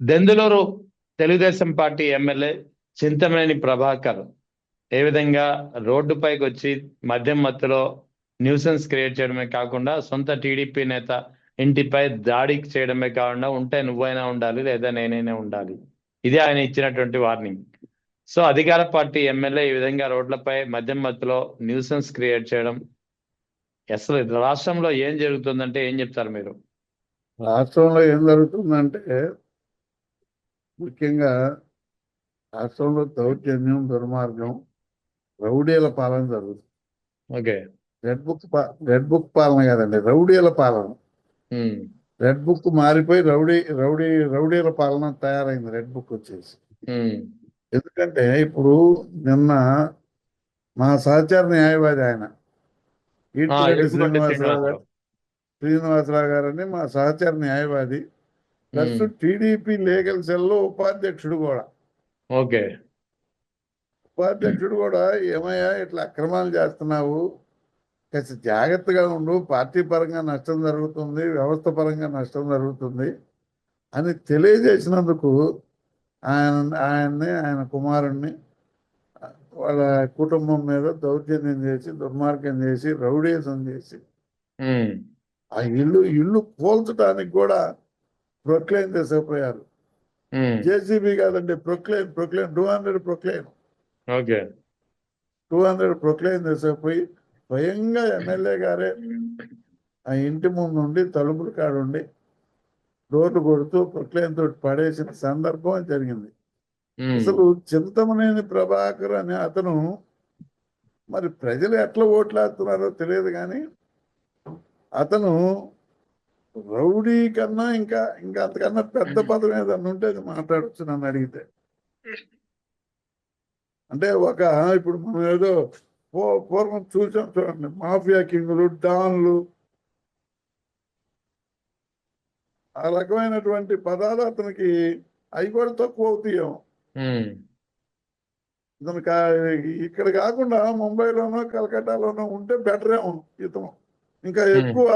Denduluru Telugu Desam party MLA Chintamaneni Prabhakar ఏ విధంగా రోడ్డుపైకి వచ్చి మద్యం మత్తులో న్యూసెన్స్ క్రియేట్ చేయడమే కాకుండా సొంత టీడీపీ నేత ఇంటిపై దాడి చేయడమే కాకుండా ఉంటే నువ్వైనా ఉండాలి లేదా నేనైనా ఉండాలి, ఇదే ఆయన ఇచ్చినటువంటి వార్నింగ్. సో అధికార పార్టీ ఎమ్మెల్యే ఈ విధంగా రోడ్లపై మద్యం మత్తులో న్యూసెన్స్ క్రియేట్ చేయడం, అసలు రాష్ట్రంలో ఏం జరుగుతుందంటే ఏం చెప్తారు మీరు? రాష్ట్రంలో ఏం జరుగుతుందంటే, ముఖ్యంగా రాష్ట్రంలో దౌర్జన్యం, దుర్మార్గం, రౌడీల పాలన జరుగుతుంది. ఓకే. రెడ్ బుక్ పాలన కాదండి, రౌడీల పాలన. రెడ్ బుక్ మారిపోయి రౌడీల పాలన తయారైంది. రెడ్ బుక్ వచ్చేసి ఎందుకంటే ఇప్పుడు నిన్న మా సహచార న్యాయవాది ఆయన ఈటిరెడ్డి శ్రీనివాసరావు గారని మా సహచార న్యాయవాది, ప్లస్ టీడీపీ లీగల్ సెల్లో ఉపాధ్యక్షుడు కూడా. ఓకే. ఉపాధ్యక్షుడు కూడా, ఏమయ్యా ఇట్లా అక్రమాలు చేస్తున్నావు, కాస్త జాగ్రత్తగా ఉండు, పార్టీ పరంగా నష్టం జరుగుతుంది, వ్యవస్థ పరంగా నష్టం జరుగుతుంది అని తెలియజేసినందుకు ఆయన కుమారుణ్ణి వాళ్ళ కుటుంబం మీద దౌర్జన్యం చేసి, దుర్మార్గం చేసి, రౌడీజం చేసి ఆ ఇల్లు కూల్చడానికి కూడా ప్రొక్లైన్ చేసేపోయారు. జేసీబీ కాదండి, ప్రొక్లైన్ 200 ప్రొక్లైన్. ఓకే. 200 ప్రొక్లైన్ చేసేపోయి స్వయంగా ఎమ్మెల్యే గారే ఆ ఇంటి ముందు ఉండి, తలుపుల కాడుండి డోర్లు కొడుతూ ప్రొక్లైన్ తోటి పడేసిన సందర్భం జరిగింది. అసలు చింతమనేని ప్రభాకర్ అనే అతను, మరి ప్రజలు ఎట్లా ఓట్లాడుతున్నారో తెలియదు కానీ, అతను రౌడీ కన్నా ఇంకా అంతకన్నా పెద్ద పదం ఏదన్నా ఉంటే అది మాట్లాడచ్చు నన్ను అడిగితే. అంటే ఇప్పుడు మనం ఏదో పూర్వం చూసాం చూడండి, మాఫియా కింగులు, డాన్లు, ఆ రకమైనటువంటి పదాలు అతనికి అవి కూడా తక్కువ అవుతాయేమో. ఇతనికి ఇక్కడ కాకుండా ముంబైలోనో కలకట్టాలోనో ఉంటే బెటర్ ఏమో. ఇతను ఇంకా ఎక్కువ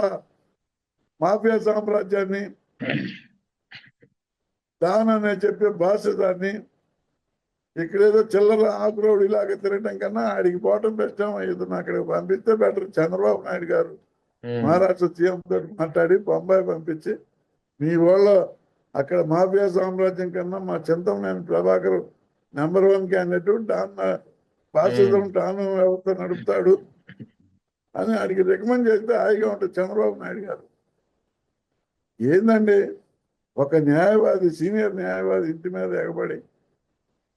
మాఫియా సామ్రాజ్యాన్ని, డాన్ అనే చెప్పే భాష దాన్ని ఇక్కడేదో చిల్లర ఆకురోడు ఇలాగ తిరగటం కన్నా ఆడికి పోవటం బెస్ట్ ఏమో. ఇతను అక్కడికి పంపిస్తే బెటర్. చంద్రబాబు నాయుడు గారు మహారాష్ట్ర సీఎం తోటి మాట్లాడి బొంబాయి పంపించి, మీ వాళ్ళ అక్కడ మాఫియా సామ్రాజ్యం కన్నా మా Chintamaneni Prabhakar number 1 candidate, don భాషిజం డాన్ వ్యవస్థ నడుపుతాడు అని ఆడికి రికమెండ్ చేస్తే హాయిగా ఉంటుంది చంద్రబాబు నాయుడు గారు. ఏందండి, ఒక న్యాయవాది, సీనియర్ న్యాయవాది ఇంటి మీద ఎగబడి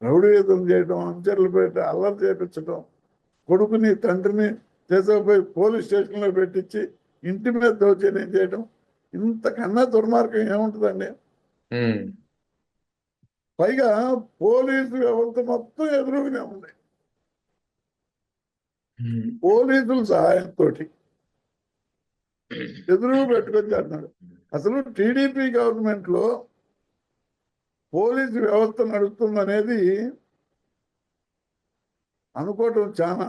రౌడీయుద్ధం చేయడం, అనుచరులు పెట్టి అల్లరి చేపించడం, కొడుకుని తండ్రిని తీసుకుపోయి పోలీస్ స్టేషన్లో పెట్టించి ఇంటి మీద దౌర్జన్యం చేయడం, ఇంతకన్నా దుర్మార్గం ఏముంటుందండి? పైగా పోలీసు వ్యవస్థ మొత్తం ఎదురుగానే ఉంది. పోలీసుల సహాయంతో ఎదురు పెట్టుకొని చేస్తున్నాడు. అసలు టీడీపీ గవర్నమెంట్ లో పోలీసు వ్యవస్థ నడుస్తుందనేది అనుకోవటం చాలా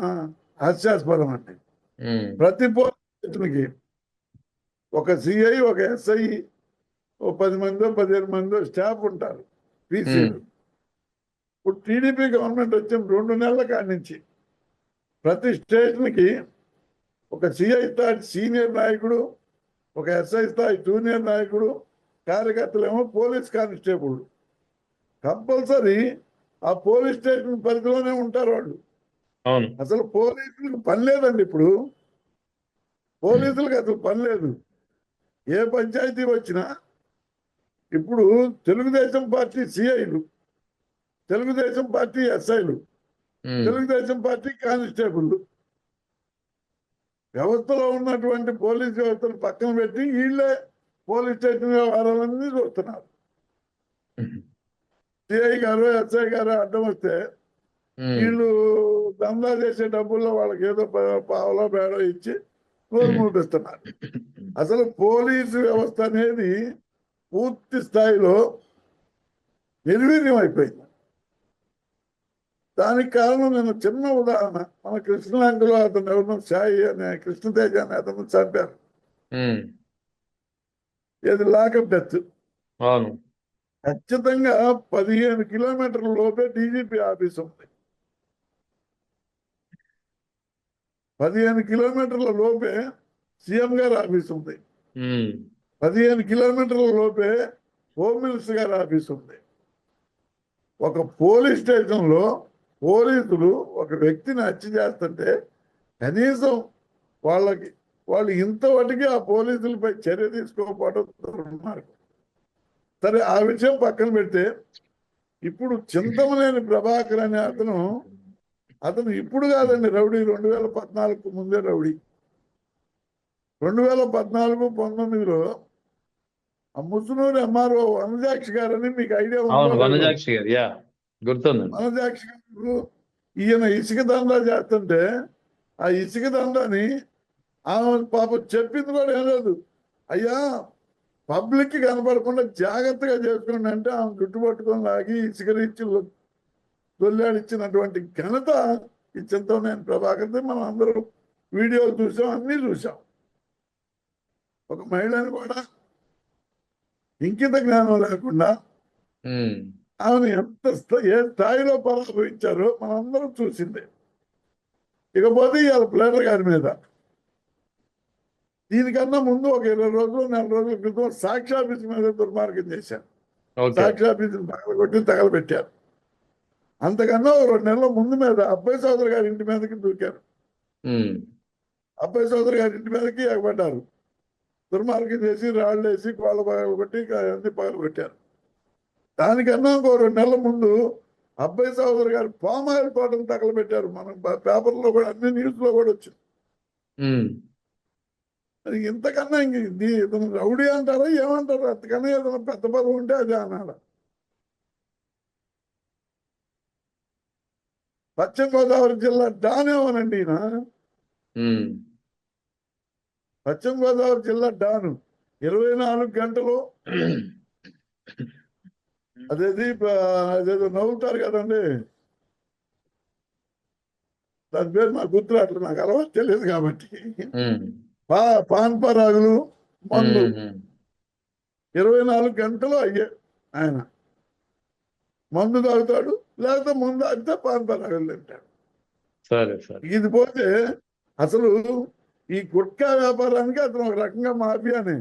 హాస్యాస్పదం అండి. ప్రతి పోలీసుకి ఒక సిఐ, ఒక ఎస్ఐ, ఓ 10 మందో 15 మందో స్టాఫ్ ఉంటారు, పీసీలు. ఇప్పుడు టీడీపీ గవర్నమెంట్ వచ్చిన 2 నెలల కాడి నుంచి ప్రతి స్టేషన్కి ఒక సిఐ స్థాయి సీనియర్ నాయకుడు, ఒక ఎస్ఐ స్థాయి జూనియర్ నాయకుడు, కార్యకర్తలేమో పోలీస్ కానిస్టేబుల్. కంపల్సరీ ఆ పోలీస్ స్టేషన్ పరిధిలోనే ఉంటారు వాళ్ళు. అసలు పోలీసులకు పని లేదండి. ఇప్పుడు పోలీసులకు అసలు పని లేదు. ఏ పంచాయతీ వచ్చినా ఇప్పుడు తెలుగుదేశం పార్టీ సిఐలు, తెలుగుదేశం పార్టీ ఎస్ఐలు, తెలుగుదేశం పార్టీ కానిస్టేబుల్, వ్యవస్థలో ఉన్నటువంటి పోలీస్ వ్యవస్థను పక్కన పెట్టి వీళ్ళే పోలీస్ స్టేషన్ వ్యవహారాలన్నీ చూస్తున్నారు. సిఐ గారు, ఎస్ఐ గారు అడ్డం వస్తే వీళ్ళు దందా చేసే డబ్బుల్లో వాళ్ళకి ఏదో పావలో బేడో ఇచ్చి నోరు మూపిస్తున్నారు. అసలు పోలీసు వ్యవస్థ అనేది పూర్తి స్థాయిలో నిర్వీర్యం అయిపోయింది. దానికి కారణం నేను చిన్న ఉదాహరణ, మన కృష్ణలంకలో అతను ఎవరినో సాయి అనే కృష్ణతేజ అని అతను చంపారు. ఇది లాకప్ డెత్. ఖచ్చితంగా 15 కిలోమీటర్ల లోపే డీజీపీ ఆఫీస్ ఉంది. 15 కిలోమీటర్ల లోపే సీఎం గారి ఆఫీస్ ఉంది. 15 కిలోమీటర్ల లోపే హోమ్ మినిస్టర్ గారి ఆఫీస్ ఉంది. ఒక పోలీస్ స్టేషన్లో పోలీసులు ఒక వ్యక్తిని హత్య చేస్తుంటే కనీసం వాళ్ళు ఇంతవరకు ఆ పోలీసులపై చర్య తీసుకోకపోవడం దుర్మార్గం. సరే, ఆ విషయం పక్కన పెడితే ఇప్పుడు చింతమనేని ప్రభాకర్ అనే అతను ఇప్పుడు కాదండి రౌడీ, 2014 ముందే రౌడీ. 2014-19లో ఆ ముసునూరు ఎంఆర్ఓ వనజాక్షి గారని మీకు ఐడియా ఉందో? వనజాక్షి గారు, యా, గుర్తుంది. వనజాక్షి గారు ఈయన ఇసుక దందా చేస్తుంటే ఆ ఇసుక దందాని ఆమె పాపం చెప్పింది కూడా ఏం లేదు. అయ్యా, పబ్లిక్ కనపడకుండా జాగ్రత్తగా చేసుకోండి అంటే ఆమె గుట్టుపట్టుకొని లాగి ఇసుక రీచి దొల్లాడిచ్చినటువంటి ఘనత ఈ చింతమనేని ప్రభాకర్ది. మనం అందరూ వీడియోలు చూసాం, అన్నీ చూసాం. ఒక మహిళని కూడా ఇంకిత జ్ఞానం లేకుండా ఆమెను ఏ స్థాయిలో పరాభవించారో మనందరం చూసిందే. ఇకపోతే ఇవాళ ప్లేడర్ గారి మీద దీనికన్నా ముందు ఒక 20 రోజులు 4 రోజుల క్రితం సాక్షాఫీస్ మీద దుర్మార్గం చేశారు. సాక్షాఫీసుని పగలగొట్టి తగలబెట్టారు. అంతకన్నా 2 నెలల ముందు మీద అబ్బాయి సోదరు గారి ఇంటి మీదకి దూకారు. అబ్బాయి సోదరు గారి ఇంటి మీదకి ఎగబడ్డారు. దుర్మార్గం చేసి రాళ్ళు వేసి కోళ్ళ పగలగొట్టి అన్ని పగలగొట్టారు. దానికన్నా 2 నెలల ముందు అబ్బాయి సోదరు గారు పామాయిల్ తోటను తగలబెట్టారు. మనం పేపర్లో కూడా అన్ని న్యూస్లో కూడా వచ్చింది. అది ఇంతకన్నా ఇతను రౌడీ అంటారా ఏమంటారు? అంతకన్నా ఏదైనా పెద్ద పదవి ఉంటే అదే అనాలి. పశ్చిమ గోదావరి జిల్లా డానేమోనండి ఈయన. పశ్చిమ గోదావరి జిల్లా డాను 24 గంటలు అదేదో నవ్వుతారు కదండి, దాని పేరు నాకు గుర్తురాట్లు, నాకు అలవాటు తెలియదు కాబట్టి. పాన్ పరాగులు, మందు 24 గంటలు అయ్యే ఆయన మందు తాగుతాడు, లేకపోతే ముందు తాగితే పాన్ పరాగులు తింటాడు. ఇది పోతే అసలు ఈ గుట్కా వ్యాపారానికి అతను ఒక రకంగా మాఫియానే.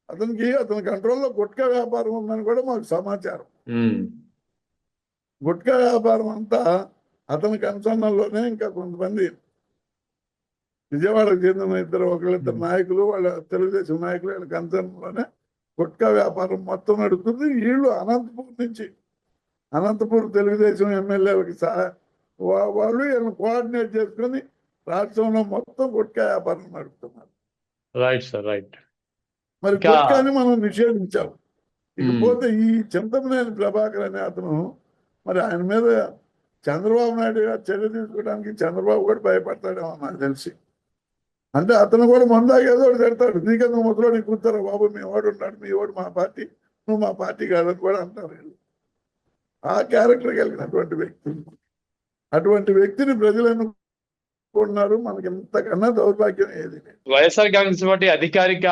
అతని కంట్రోల్లో గుట్కా వ్యాపారం ఉందని కూడా మాకు సమాచారం. గుట్కా వ్యాపారం అంతా అతని కన్సర్న్లోనే. ఇంకా కొంతమంది విజయవాడకు చెందిన ఒకళ్ళిద్దరు నాయకులు, వాళ్ళ తెలుగుదేశం నాయకులు, వీళ్ళ కన్సర్న్లోనే గుట్కా వ్యాపారం మొత్తం నడుస్తుంది. వీళ్ళు అనంతపూర్ తెలుగుదేశం ఎమ్మెల్యేలకి వాళ్ళు వీళ్ళని కోఆర్డినేట్ చేసుకొని రాష్ట్రంలో మొత్తం గుట్కా వ్యాపారం నడుపుతున్నారు. మరి గుట్కాని మనం నిషేధించాం. ఇకపోతే ఈ చింతమనేని ప్రభాకర్ అనే అతను, మరి ఆయన మీద చంద్రబాబు నాయుడు గారు చర్య తీసుకోవడానికి చంద్రబాబు కూడా భయపడతాడేమో నాకు తెలిసి. అంటే అతను కూడా మందాగేదో తిడతాడు, నీకెందుకు ముసలో నీకు కూర్తారా బాబు, మీ వాడు ఉన్నాడు, మీ వాడు మా పార్టీ, నువ్వు మా పార్టీ కాదని కూడా అంటారు వీళ్ళు. ఆ క్యారెక్టర్ కలిగినటువంటి వ్యక్తి, అటువంటి వ్యక్తిని ప్రజలు ఎన్నుకుంటున్నారు. మనకి ఇంతకన్నా దౌర్భాగ్యం ఏది. వైఎస్ఆర్ కాంగ్రెస్ పార్టీ అధికారిక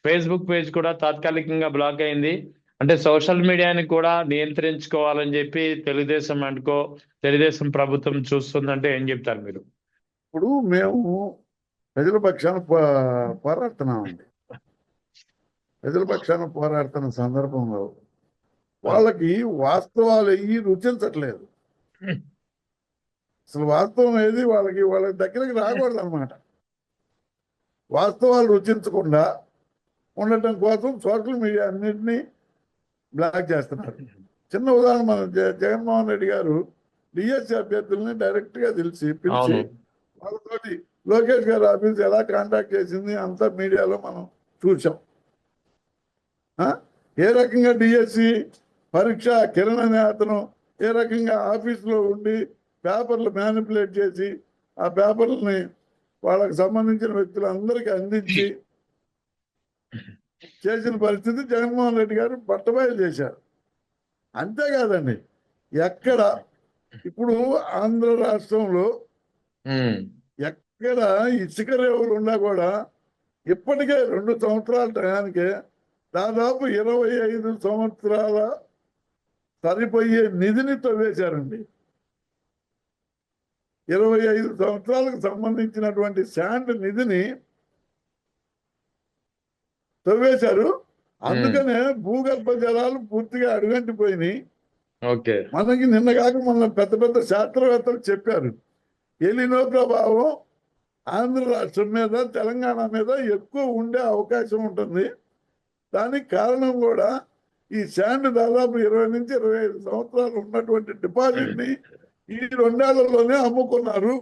ఫేస్బుక్ పేజ్ కూడా తాత్కాలికంగా బ్లాక్ అయింది. అంటే సోషల్ మీడియాని కూడా నియంత్రించుకోవాలని చెప్పి తెలుగుదేశం ప్రభుత్వం చూస్తుందంటే ఏం చెప్తారు మీరు? ఇప్పుడు మేము ప్రజల పక్షాన పోరాడుతున్నామండి. ప్రజల పక్షాన పోరాడుతున్న సందర్భంలో వాళ్ళకి వాస్తవాలు రుచించట్లేదు. అసలు వాస్తవం ఏది వాళ్ళ దగ్గరికి రాకూడదు అనమాట. వాస్తవాలు రుచించకుండా ఉండటం కోసం సోషల్ మీడియా అన్నింటినీ బ్లాక్ చేస్తున్నారు. చిన్న ఉదాహరణ, మన జగన్మోహన్ రెడ్డి గారు డిఎస్సి అభ్యర్థుల్ని డైరెక్ట్ గా పిలిచి వాళ్ళతోటి లోకేష్ గారి ఆఫీస్ ఎలా కాంటాక్ట్ చేసింది అంతా మీడియాలో మనం చూసాం. ఏ రకంగా డిఎస్సి పరీక్ష కిరణ్ అనే అతను ఏ రకంగా ఆఫీసులో ఉండి పేపర్లు మ్యానిపులేట్ చేసి ఆ పేపర్లని వాళ్ళకి సంబంధించిన వ్యక్తులందరికీ అందించి చేసిన పరిస్థితి జగన్మోహన్ రెడ్డి గారు బట్టబయలు చేశారు. అంతేకాదండి, ఎక్కడ ఇప్పుడు ఆంధ్ర రాష్ట్రంలో ఎక్కడ ఇసుక రేవులు ఉన్నా కూడా ఇప్పటికే 2 సంవత్సరాల టయానికే దాదాపు 25 సంవత్సరాల సరిపోయే నిధిని తవ్వేశారండి. 25 సంవత్సరాలకు సంబంధించినటువంటి శాండ్ నిధిని తవ్వేశారు. అందుకనే భూగర్భ జలాలు పూర్తిగా అడుగంటిపోయినాయి. ఓకే. మనకి నిన్న కాక మన పెద్ద పెద్ద శాస్త్రవేత్తలు చెప్పారు, ఎలినో ప్రభావం ఆంధ్ర రాష్ట్రం మీద తెలంగాణ మీద ఎక్కువ ఉండే అవకాశం ఉంటుంది. దానికి కారణం కూడా ఈ శాండ్ దాదాపు 20 నుంచి 25 సంవత్సరాలు ఉన్నటువంటి డిపాజిట్ ని ఈ 2 ఏళ్లలోనే అమ్ముకున్నారు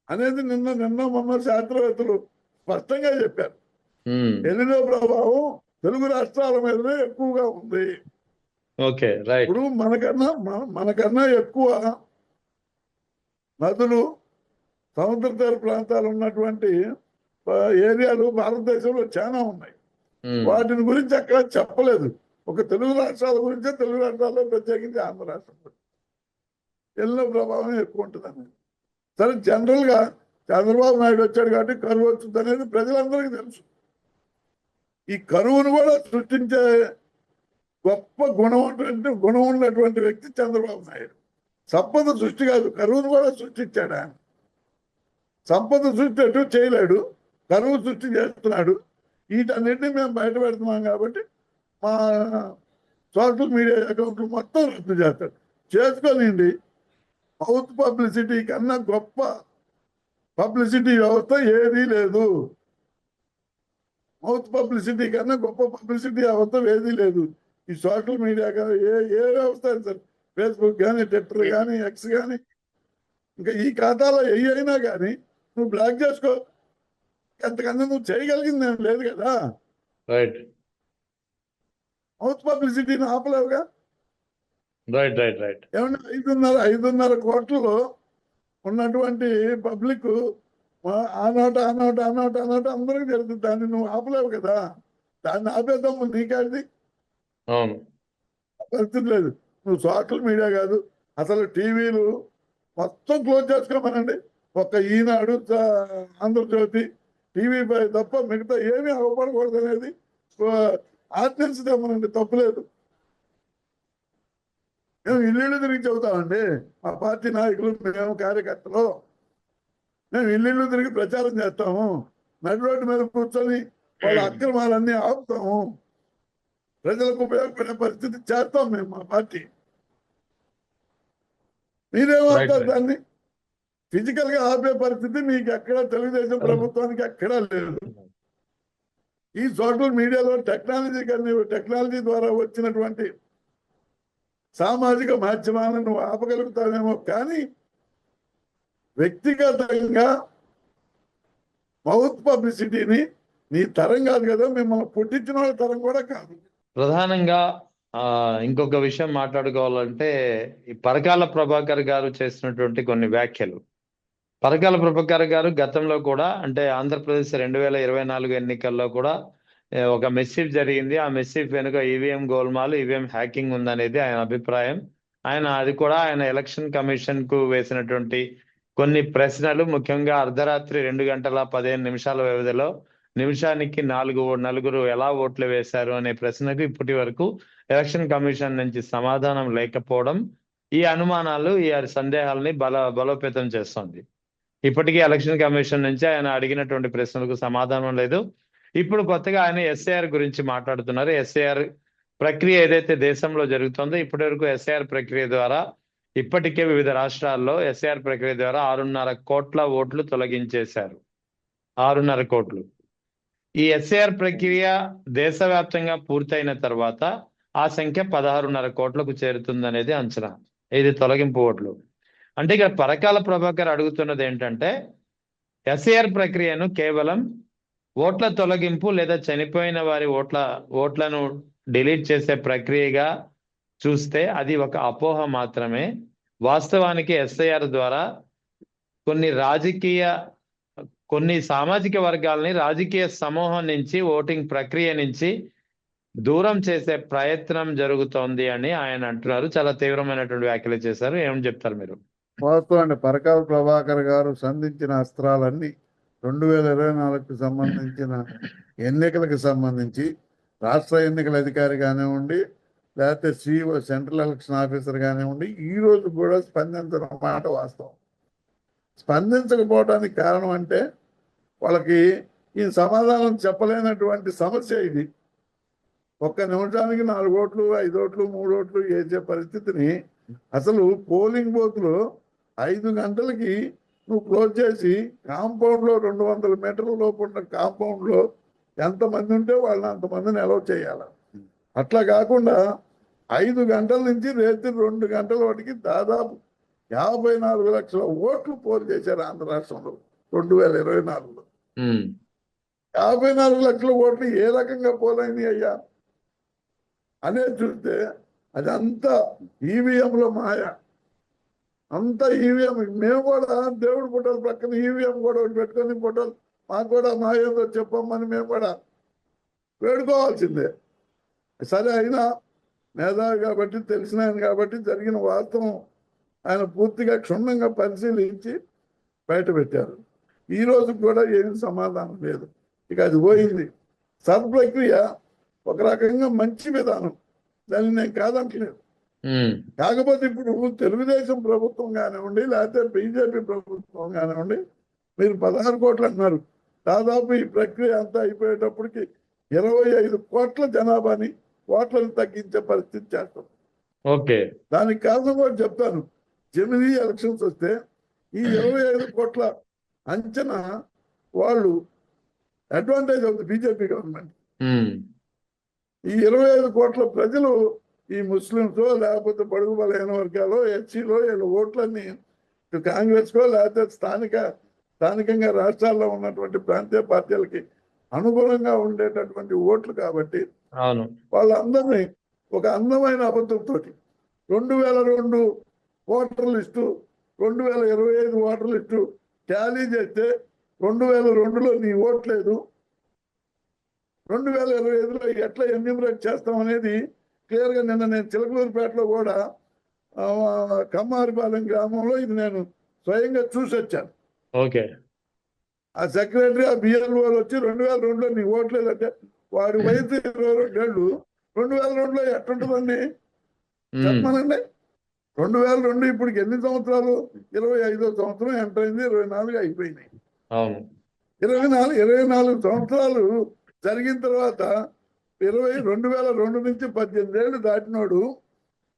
అనేది నిన్న మొన్న శాస్త్రవేత్తలు స్పష్టంగా చెప్పారు. ఎలినో ప్రభావం తెలుగు రాష్ట్రాల మీదనే ఎక్కువగా ఉంది. Okay, right. ఇప్పుడు మనకన్నా ఎక్కువ నదులు, సముద్ర తీర ప్రాంతాలు ఉన్నటువంటి ఏరియాలు భారతదేశంలో చాలా ఉన్నాయి. వాటిని గురించి అక్కడ చెప్పలేదు. ఒక తెలుగు రాష్ట్రాల గురించే, తెలుగు రాష్ట్రాల్లో ప్రత్యేకించి ఆంధ్ర రాష్ట్రం ఎన్నో ప్రభావం ఎక్కువ ఉంటుందని. సరే, జనరల్ గా చంద్రబాబు నాయుడు వచ్చాడు కాబట్టి కరువు వచ్చింది అనేది ప్రజలందరికీ తెలుసు. ఈ కరువును కూడా సృష్టించే గొప్ప గుణం ఉన్నటువంటి వ్యక్తి చంద్రబాబు నాయుడు. సంపద సృష్టి కాదు, కరువును కూడా సృష్టించాడు ఆయన. సంపద సృష్టి ఎటు చేయలేడు, కరువు సృష్టి చేస్తున్నాడు. వీటన్నిటిని మేము బయట పెడుతున్నాం కాబట్టి మా సోషల్ మీడియా అకౌంట్లు మొత్తం రద్దు చేస్తాడు. చేసుకోనండి. మౌత్ పబ్లిసిటీ కన్నా గొప్ప పబ్లిసిటీ వ్యవస్థ ఏదీ లేదు. మౌత్ పబ్లిసిటీ కన్నా గొప్ప పబ్లిసిటీ వ్యవస్థ ఏదీ లేదు. ఈ సోషల్ మీడియా కానీ ఏ వ్యవస్థ అయినా సరే, ఫేస్బుక్ కానీ, ట్విట్టర్ కానీ, ఎక్స్ కానీ, ఇంకా ఈ ఖాతాలో ఏ అయినా కానీ నువ్వు బ్లాక్ చేసుకో. ఎంతకన్నా నువ్వు చేయగలిగింది ఏం లేదు కదా. రైట్. మౌత్ పబ్లిసిటీని ఆపలేవుగా. Right right right. ఏమన్నా 5.5 కోట్లలో ఉన్నటువంటి పబ్లిక్ ఆ నోట అందరికి జరుగుతుంది. దాన్ని నువ్వు ఆపలేవు కదా. దాన్ని ఆపేద్దాము నీకాడిది. అవును, పరిస్థితి లేదు. నువ్వు సోషల్ మీడియా కాదు, అసలు టీవీలు మొత్తం క్లోజ్ చేసుకోమనండి. ఒక్క ఈనాడు, ఆంధ్రజ్యోతి, టీవీ తప్ప మిగతా ఏమీ అవ్వకూడదు అనేది ఆర్డినెన్స్ తెమ్మనండి, తప్పులేదు. మేము ఇల్లు తిరిగి చెబుతామండి. మా పార్టీ నాయకులు, మేము కార్యకర్తలు, మేము ఇల్లు తిరిగి ప్రచారం చేస్తాము. నడి రోడ్డు మీద కూర్చొని వాళ్ళ అక్రమాలన్నీ ఆపుతాము. ప్రజలకు ఉపయోగపడే పరిస్థితి చేస్తాం మేము, మా పార్టీ. మీరేమంటారు? దాన్ని ఫిజికల్ గా ఆపే పరిస్థితి మీకు ఎక్కడ తెలుగుదేశం ప్రభుత్వానికి ఎక్కడా లేదు. ఈ సోషల్ మీడియాలో టెక్నాలజీ ద్వారా వచ్చినటువంటి సామాజిక మాధ్యమాలను నువ్వు ఆపగలుగుతావేమో, కానీ వ్యక్తిగతంగా మౌత్ పబ్లిసిటీని నీ తరం కాదు కదా, మిమ్మల్ని పుట్టించిన వాళ్ళ తరం కూడా కాదు. ప్రధానంగా ఇంకొక విషయం మాట్లాడుకోవాలంటే, ఈ పరకాల ప్రభాకర్ గారు చేసినటువంటి కొన్ని వ్యాఖ్యలు. పరకాల ప్రభాకర్ గారు గతంలో కూడా, అంటే ఆంధ్రప్రదేశ్ 2024 ఎన్నికల్లో కూడా ఒక మెసేజ్ జరిగింది. ఆ మెసేజ్ వెనుక ఈవీఎం గోల్మాల్, ఈవీఎం హ్యాకింగ్ ఉందనేది ఆయన అభిప్రాయం. అది కూడా ఆయన ఎలక్షన్ కమిషన్ కు వేసినటువంటి కొన్ని ప్రశ్నలు, ముఖ్యంగా అర్ధరాత్రి 2 గంటల 15 నిమిషాల వ్యవధిలో నిమిషానికి నలుగురు ఎలా ఓట్లు వేశారు అనే ప్రశ్నకు ఇప్పటి వరకు ఎలక్షన్ కమిషన్ నుంచి సమాధానం లేకపోవడం ఈ అనుమానాలు, ఈ సందేహాలని బలోపేతం చేస్తుంది. ఇప్పటికీ ఎలక్షన్ కమిషన్ నుంచి ఆయన అడిగినటువంటి ప్రశ్నలకు సమాధానం లేదు. ఇప్పుడు కొత్తగా ఆయన ఎస్ఐఆర్ గురించి మాట్లాడుతున్నారు. ఎస్ఐఆర్ ప్రక్రియ ఏదైతే దేశంలో జరుగుతుందో, ఇప్పటి వరకు ఎస్ఐఆర్ ప్రక్రియ ద్వారా ఇప్పటికే వివిధ రాష్ట్రాల్లో ఎస్ఐఆర్ ప్రక్రియ ద్వారా 6.5 కోట్ల ఓట్లు తొలగించేశారు. 6.5 కోట్లు. ఈ ఎస్ఐఆర్ ప్రక్రియ దేశవ్యాప్తంగా పూర్తయిన తర్వాత ఆ సంఖ్య 16.5 కోట్లకు చేరుతుందనేది అంచనా. ఇది తొలగింపు ఓట్లు. అంటే ఇక పరకాల ప్రభాకర్ అడుగుతున్నది ఏంటంటే, ఎస్ఐఆర్ ప్రక్రియను కేవలం ఓట్ల తొలగింపు లేదా చనిపోయిన వారి ఓట్లను డిలీట్ చేసే ప్రక్రియగా చూస్తే అది ఒక అపోహ మాత్రమే. వాస్తవానికి ఎస్ఐఆర్ ద్వారా కొన్ని సామాజిక వర్గాలని రాజకీయ సమూహం నుంచి, ఓటింగ్ ప్రక్రియ నుంచి దూరం చేసే ప్రయత్నం జరుగుతోంది అని ఆయన అంటున్నారు. చాలా తీవ్రమైనటువంటి వ్యాఖ్యలు చేశారు. ఏమని చెప్తారు మీరు? వాస్తవం అండి. పరకాల ప్రభాకర్ గారు సంధించిన అస్త్రాలన్నీ 2024కు సంబంధించిన ఎన్నికలకు సంబంధించి రాష్ట్ర ఎన్నికల అధికారి కానివ్వండి, లేకపోతే సిఇఓ సెంట్రల్ ఎలక్షన్ ఆఫీసర్ కానివ్వండి, ఈ రోజు కూడా స్పందించడం మాట వాస్తవం. స్పందించకపోవడానికి కారణం అంటే వాళ్ళకి ఈ సమాధానం చెప్పలేనటువంటి సమస్య ఇది. ఒక్క నిమిషానికి 4 ఓట్లు, 5 ఓట్లు, 3 ఓట్లు వేసే పరిస్థితిని అసలు పోలింగ్ బూత్లో 5 గంటలకి నువ్వు క్లోజ్ చేసి కాంపౌండ్లో 200 మీటర్ల లోపు ఉన్న కాంపౌండ్లో ఎంతమంది ఉంటే వాళ్ళని అంతమందిని అలౌ చేయాలి. అట్లా కాకుండా 5 గంటల నుంచి రాత్రి 2 గంటల వాటికి దాదాపు 54 లక్షల ఓట్లు పోల్ చేశారు ఆంధ్ర రాష్ట్రంలో 2024లో. 54 లక్షల ఓట్లు ఏ రకంగా పోలైంది అయ్యా అనేది చూస్తే అదంతా ఈవీఎంలో మాయ. అంతా ఈవీఎం. మేము కూడా దేవుడి ఫోటోలు పక్కన ఈవీఎం కూడా పెట్టుకొని ఫోటోలు మాకు కూడా మాయేందో చెప్పమ్మని మేము కూడా వేడుకోవాల్సిందే. సరే, అయినా మేధావి కాబట్టి, తెలిసిన ఆయన కాబట్టి జరిగిన వాస్తవం ఆయన పూర్తిగా క్షుణ్ణంగా పరిశీలించి బయట పెట్టారు. ఈ రోజు కూడా ఏమి సమాధానం లేదు. ఇక అది పోయింది. సర్ప్రక్రియ ఒక రకంగా మంచి విధానం, దాన్ని నేను కాదంటలేదు. కాకపోతే ఇప్పుడు తెలుగుదేశం ప్రభుత్వం కానివ్వండి, లేకపోతే బీజేపీ ప్రభుత్వం కానివ్వండి, మీరు 16 కోట్లు అంటున్నారు. దాదాపు ఈ ప్రక్రియ అంతా అయిపోయేటప్పటికి 25 కోట్ల జనాభాని ఓట్లను తగ్గించే పరిస్థితి చేస్తాం. ఓకే, దానికి కారణం కూడా చెప్తాను. జమిలీ ఎలక్షన్స్ వస్తే ఈ 25 కోట్ల అంచనా వాళ్ళు అడ్వాంటేజ్ అవుతుంది బీజేపీ గవర్నమెంట్. ఈ 25 కోట్ల ప్రజలు ఈ ముస్లింసో లేకపోతే బడుగు బలహీన వర్గాలు, ఎస్సీలో వీళ్ళ ఓట్లన్నీ కాంగ్రెస్కో లేకపోతే స్థానికంగా రాష్ట్రాల్లో ఉన్నటువంటి ప్రాంతీయ పార్టీలకి అనుగుణంగా ఉండేటటువంటి ఓట్లు కాబట్టి వాళ్ళందరినీ ఒక అందమైన అబద్ధంతో 2002 voter list 2025 voter list Tally చేస్తే 2002లో నీ ఓట్ లేదు, 2025లో ఎట్లా ఎన్యూమరేట్ చేస్తాం అనేది క్లియర్గా నిన్న నేను చిలకలూరుపేటలో కూడా కమ్మారిపాలెం గ్రామంలో ఇది నేను స్వయంగా చూసి వచ్చాను. ఓకే, ఆ సెక్రటరీ ఆ బిఎల్ఓ వచ్చి 2002లో నీ ఓట్లేదంటే వాడి వయసు 22 ఏళ్ళు, 2002లో ఎట్టుంటుందండి చెప్పమనండి. 2002 ఇప్పటికి ఎన్ని సంవత్సరాలు? 25వ సంవత్సరం ఎంటర్ అయింది, 24 అయిపోయినాయి. 24 సంవత్సరాలు జరిగిన తర్వాత 2002 నుంచి 18 ఏళ్ళు దాటినోడు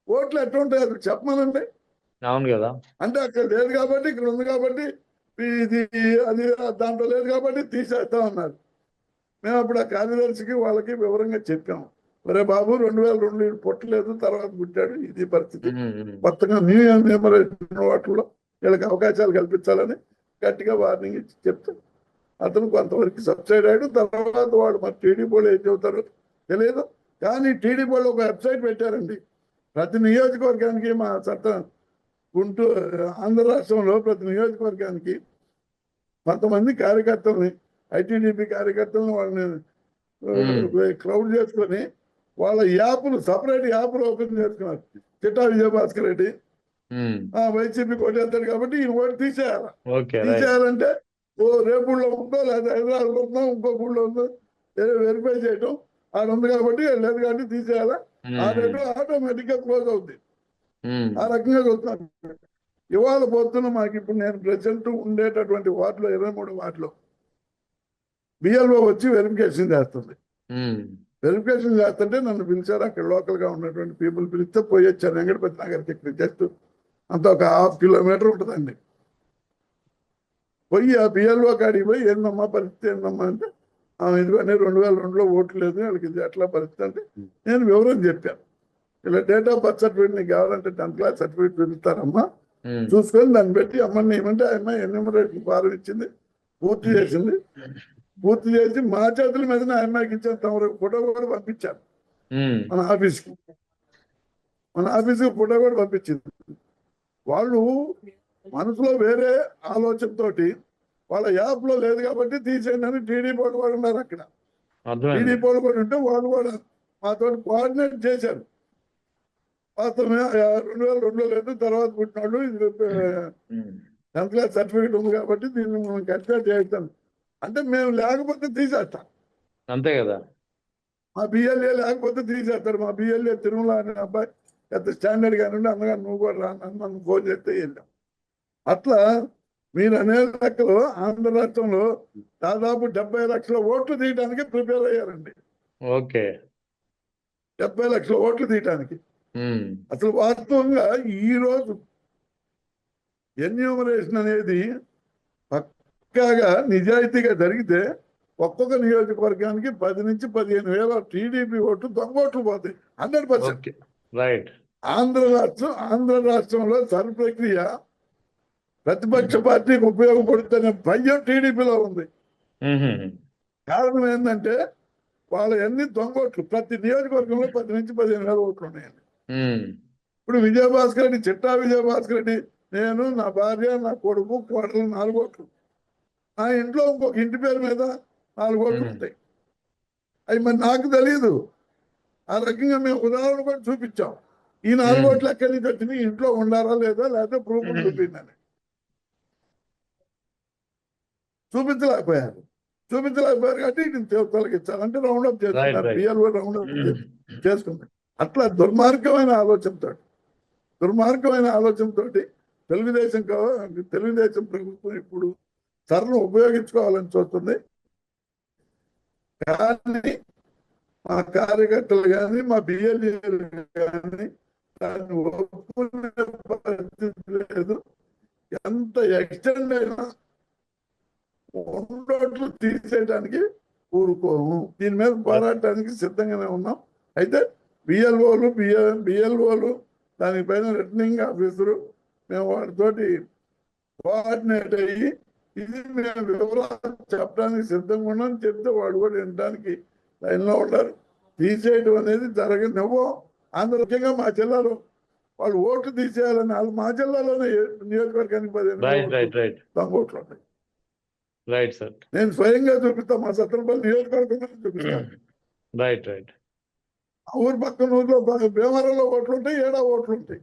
ఓట్లు ఎట్లా ఉంటాయి అది చెప్పమనండి. అవును కదా. అంటే అక్కడ లేదు కాబట్టి, ఇక్కడ ఉంది కాబట్టి, ఇది అది దాంట్లో లేదు కాబట్టి తీసేస్తా ఉన్నారు. మేము అప్పుడు ఆ కార్యదర్శికి వాళ్ళకి వివరంగా చెప్పాము, ఒరే బాబు 2002 పుట్టలేదు, తర్వాత పుట్టాడు, ఇది పరిస్థితి. కొత్తగా న్యూ ఎన్యూమరేషన్ వాటిల్లో వీళ్ళకి అవకాశాలు కల్పించాలని గట్టిగా వార్నింగ్ ఇచ్చి చెప్తాం. అతను కొంతవరకు సబ్సైడ్ అయ్యాడు. తర్వాత వాడు మరి టీడీపీ వాళ్ళు ఏం చెబుతారో తెలియదు. కానీ టీడీపీ వాళ్ళు ఒక వెబ్సైట్ పెట్టారండి. ప్రతి నియోజకవర్గానికి మా చట్టం ఆంధ్ర రాష్ట్రంలో ప్రతి నియోజకవర్గానికి కొంతమంది కార్యకర్తల్ని, ఐటీడీపీ కార్యకర్తలను వాళ్ళని క్రౌడ్ చేసుకొని వాళ్ళ యాప్లు, సపరేట్ యాప్లు ఓపెన్ చేసుకున్నారు. చిట్టా విజయభాస్కర్ రెడ్డి వైసీపీ కొట్టేస్తాడు కాబట్టి ఈయన ఓటు తీసేయాలి. తీసేయాలంటే రేపుల్లో ఉందో లేదా హైదరాబాద్లో ఉందో ఇంకో ఊళ్ళో ఉందో వెరిఫై చేయటం ఆడ ఉంది కాబట్టి లేదు కాబట్టి తీసేయాలా. ఆ రేటు ఆటోమేటిక్ గా క్లోజ్ అవుతుంది. ఆ రకంగా చూస్తున్నాను. ఇవాళ పోతున్న మాకు ఇప్పుడు నేను ప్రెసిడెంట్ ఉండేటటువంటి వార్డులో 23 వార్డులో బిఎల్ఓ వచ్చి వెరిఫికేషన్ చేస్తుంది. వెరిఫికేషన్ చేస్తుంటే నన్ను పిలిచారు. అక్కడ లోకల్ గా ఉన్నటువంటి పీపుల్ పిలిస్తే పోయి వచ్చాను. వెంకటపతి నగర్కి ఇక్కడ జస్ట్ అంత ఒక 1/2 కిలోమీటర్ ఉంటుందండి. పోయి ఆ బిఎల్ఓ కాడికి పోయి ఏందమ్మా పరిస్థితి ఏందమ్మా అంటే, ఇదిగోనే 2002లో ఓట్లు లేదు, వాళ్ళకి ఇది ఎట్లా పరిస్థితి అంటే నేను వివరం చెప్పాను. ఇలా డేట్ ఆఫ్ బర్త్ సర్టిఫికేట్ నీకు కావాలంటే 10th క్లాస్ సర్టిఫికేట్ చూపిస్తారమ్మా, చూసుకొని దాన్ని పెట్టి అమ్మని ఏమంటే ఆ అమ్మాయి ఎన్యూమరేషన్ ఫారం ఇచ్చింది, పూర్తి చేసింది. పూర్తి చేసి మా చేతుల మీద ఆ అమ్మాయికి ఇచ్చాను. తమరు ఫోటో కూడా పంపించాను మన ఆఫీస్కి. ఫోటో కూడా పంపించింది. వాళ్ళు మనసులో వేరే ఆలోచనతోటి వాళ్ళ యాప్ లో లేదు కాబట్టి తీసేయండి అని టీడీపీ వాళ్ళు కూడా ఉన్నారు అక్కడ. టీడీపీ వాళ్ళు కూడా ఉంటే వాళ్ళు కూడా మాతో కోఆర్డినేట్ చేశారు. వాస్తవమే 2002లో లేదు, తర్వాత పుట్టినాడు, ఇది 10th క్లాస్ సర్టిఫికేట్ ఉంది కాబట్టి దీన్ని మనం కన్సిడర్ చేస్తాం. అంటే మేము లేకపోతే తీసేస్తాం. అంతే కదా. మా బిఎల్ఏ లేకపోతే తీసేస్తారు. మా బిఎల్ఏ తిరుమల అనే అబ్బాయి పెద్ద స్టాండర్డ్ గా నుండి అన్నగా నువ్వు కూడా రా నన్ను ఫోన్ చేస్తే వెళ్ళాం. అట్లా మీరు అనే లెక్కలో ఆంధ్ర రాష్ట్రంలో దాదాపు 70 లక్షల ఓట్లు తీయడానికి ప్రిపేర్ అయ్యారండి. ఓకే. 70 లక్షల ఓట్లు తీయడానికి. అసలు వాస్తవంగా ఈ రోజు ఎన్యూమరేషన్ అనేది పక్కాగా నిజాయితీగా జరిగితే ఒక్కొక్క నియోజకవర్గానికి 10 నుంచి 15 వేల టీడీపీ ఓట్లు దొంగ ఓట్లు పోతాయి. 100%. రైట్. ఆంధ్ర రాష్ట్రంలో సర్ ప్రక్రియ ప్రతిపక్ష పార్టీకి ఉపయోగపడుతున్న భయం టీడీపీలో ఉంది. కారణం ఏంటంటే వాళ్ళ ఎన్ని దొంగ ఓట్లు ప్రతి నియోజకవర్గంలో 10 నుంచి 15 వేల ఓట్లు ఉన్నాయండి. ఇప్పుడు విజయభాస్కర్ రెడ్డి, చిట్టా విజయభాస్కర్ రెడ్డి, నేను, నా భార్య, నా కొడుకు, కోడలు 4 ఓట్లు. నా ఇంట్లో ఇంకొక ఇంటి పేరు మీద 4 ఓట్లు ఉంటాయి. అవి మరి నాకు తెలియదు. ఆ రకంగా మేము ఉదాహరణ కూడా చూపించాం. ఈ 4 ఓట్లు ఎక్కడి నుంచి వచ్చినాయి, ఇంట్లో ఉండారా లేదా, లేకపోతే ప్రూఫ్ చూపిందని చూపించలేకపోయారు కాబట్టి ఇది తొలగించాలంటే రౌండప్ చేస్తున్నారు. పిఎల్ఓ రౌండప్ చేసుకుంటారు. అట్లా దుర్మార్గమైన ఆలోచనతో తెలుగుదేశం ప్రభుత్వం ఇప్పుడు సరళను ఉపయోగించుకోవాలని చూస్తుంది. కానీ మా కార్యకర్తలు కానీ మా బిఎల్ఏలు కానీ దాన్ని ఒప్పుకునే పరిస్థితి లేదు. ఎంత ఎక్స్టెండ్ అయినా ఓట్లు తీసేయడానికి ఊరుకోము. దీని మీద పోరాటానికి సిద్ధంగానే ఉన్నాం. అయితే బిఎల్ఓలు దానిపైన రిటర్నింగ్ ఆఫీసరు మేము వాటితోటి కోఆర్డినేట్ అయ్యి ఇది మేము వివరాలు చెప్పడానికి సిద్ధంగా ఉన్నాం. చెప్తే వాడు కూడా వినడానికి లైన్లో ఉంటారు. తీసేయడం అనేది జరగనివ్వం. ముఖ్యంగా మా జిల్లాలో వాళ్ళు ఓట్లు తీసేయాలని మా జిల్లాలోనే నియోజకవర్గానికి 15 ఓట్లు ఉంటాయి. Right sir. నేను స్వయంగా చూపిస్తాను. మా సత్తెనపల్లి నియోజకవర్గంలో చూపిస్తాను. రైట్. ఆ ఊరు పక్కన ఊర్లో భీమవరంలో ఓట్లు ఉంటాయి, 7 ఓట్లు ఉంటాయి.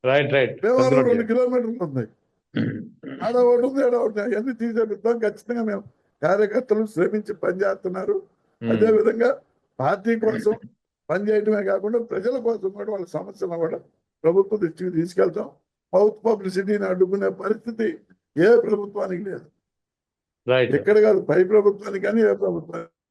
రైట్. భీమవరం 2 కిలోమీటర్లు ఉంది. 6 ఓట్లు ఉంది, 7 ఓట్లు. అవన్నీ తీసేపిస్తాం. ఖచ్చితంగా మేము కార్యకర్తలు శ్రమించి పనిచేస్తున్నారు. అదేవిధంగా పార్టీ కోసం పనిచేయడమే కాకుండా ప్రజల కోసం కూడా వాళ్ళ సమస్యలను కూడా ప్రభుత్వ దృష్టికి తీసుకెళ్తాం. మౌత్ పబ్లిసిటీని అడ్డుకునే పరిస్థితి ఏ ప్రభుత్వానికి లేదు. ఎక్కడ కాదు, పై ప్రభుత్వానికి కానీ ఏ ప్రభుత్వానికి